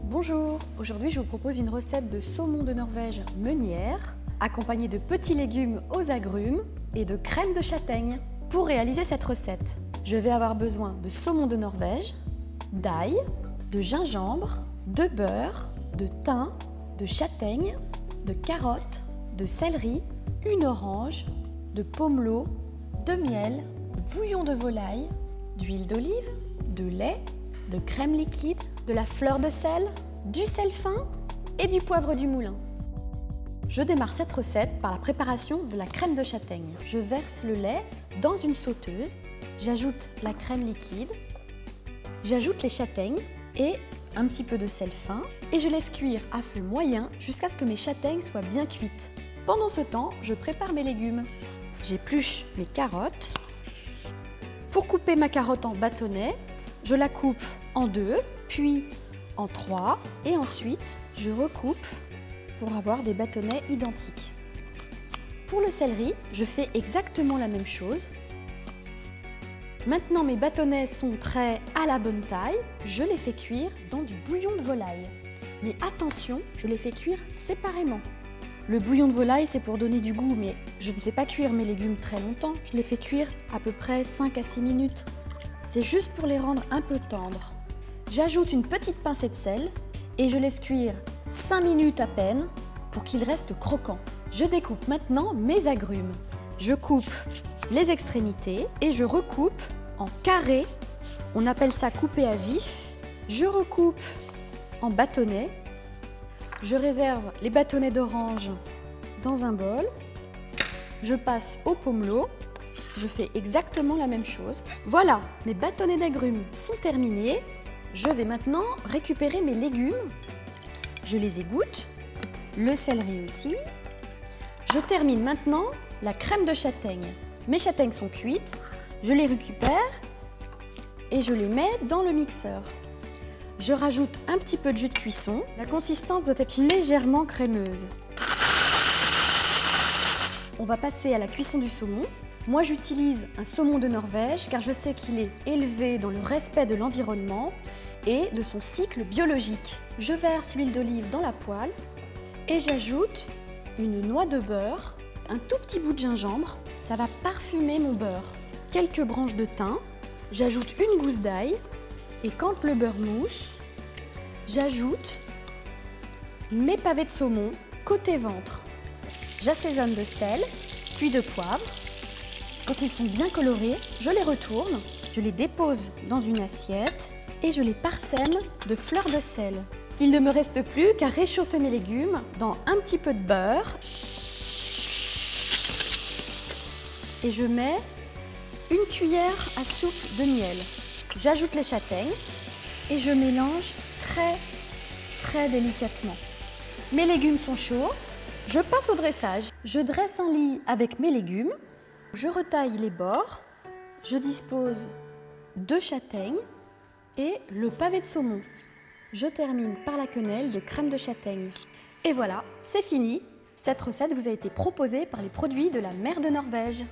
Bonjour, aujourd'hui je vous propose une recette de saumon de Norvège meunière, accompagnée de petits légumes aux agrumes et de crème de châtaigne. Pour réaliser cette recette, je vais avoir besoin de saumon de Norvège, d'ail, de gingembre, de beurre, de thym, de châtaigne, de carottes, de céleri, une orange, de pomelo, de miel, de bouillon de volaille, d'huile d'olive, de lait, de crème liquide, de la fleur de sel, du sel fin et du poivre du moulin. Je démarre cette recette par la préparation de la crème de châtaigne. Je verse le lait dans une sauteuse, j'ajoute la crème liquide, j'ajoute les châtaignes et un petit peu de sel fin et je laisse cuire à feu moyen jusqu'à ce que mes châtaignes soient bien cuites. Pendant ce temps, je prépare mes légumes. J'épluche mes carottes. Pour couper ma carotte en bâtonnets, je la coupe en 2, puis en 3 et ensuite je recoupe pour avoir des bâtonnets identiques. Pour le céleri, je fais exactement la même chose. Maintenant mes bâtonnets sont prêts à la bonne taille, je les fais cuire dans du bouillon de volaille. Mais attention, je les fais cuire séparément. Le bouillon de volaille, c'est pour donner du goût, mais je ne fais pas cuire mes légumes très longtemps. Je les fais cuire à peu près 5 à 6 minutes. C'est juste pour les rendre un peu tendres. J'ajoute une petite pincée de sel et je laisse cuire 5 minutes à peine pour qu'ils restent croquants. Je découpe maintenant mes agrumes. Je coupe les extrémités et je recoupe en carrés. On appelle ça couper à vif. Je recoupe en bâtonnets. Je réserve les bâtonnets d'orange dans un bol. Je passe au pomelo. Je fais exactement la même chose. Voilà, mes bâtonnets d'agrumes sont terminés. Je vais maintenant récupérer mes légumes. Je les égoutte, le céleri aussi. Je termine maintenant la crème de châtaigne. Mes châtaignes sont cuites, je les récupère et je les mets dans le mixeur. Je rajoute un petit peu de jus de cuisson. La consistance doit être légèrement crémeuse. On va passer à la cuisson du saumon. Moi, j'utilise un saumon de Norvège car je sais qu'il est élevé dans le respect de l'environnement et de son cycle biologique. Je verse l'huile d'olive dans la poêle et j'ajoute une noix de beurre, un tout petit bout de gingembre, ça va parfumer mon beurre. Quelques branches de thym, j'ajoute une gousse d'ail et quand le beurre mousse, j'ajoute mes pavés de saumon côté ventre. J'assaisonne de sel, puis de poivre. Quand ils sont bien colorés, je les retourne, je les dépose dans une assiette et je les parsème de fleurs de sel. Il ne me reste plus qu'à réchauffer mes légumes dans un petit peu de beurre. Et je mets une cuillère à soupe de miel. J'ajoute les châtaignes et je mélange très délicatement. Mes légumes sont chauds, je passe au dressage. Je dresse un lit avec mes légumes. Je retaille les bords, je dispose 2 châtaignes et le pavé de saumon. Je termine par la quenelle de crème de châtaigne. Et voilà, c'est fini. Cette recette vous a été proposée par les produits de la mer de Norvège.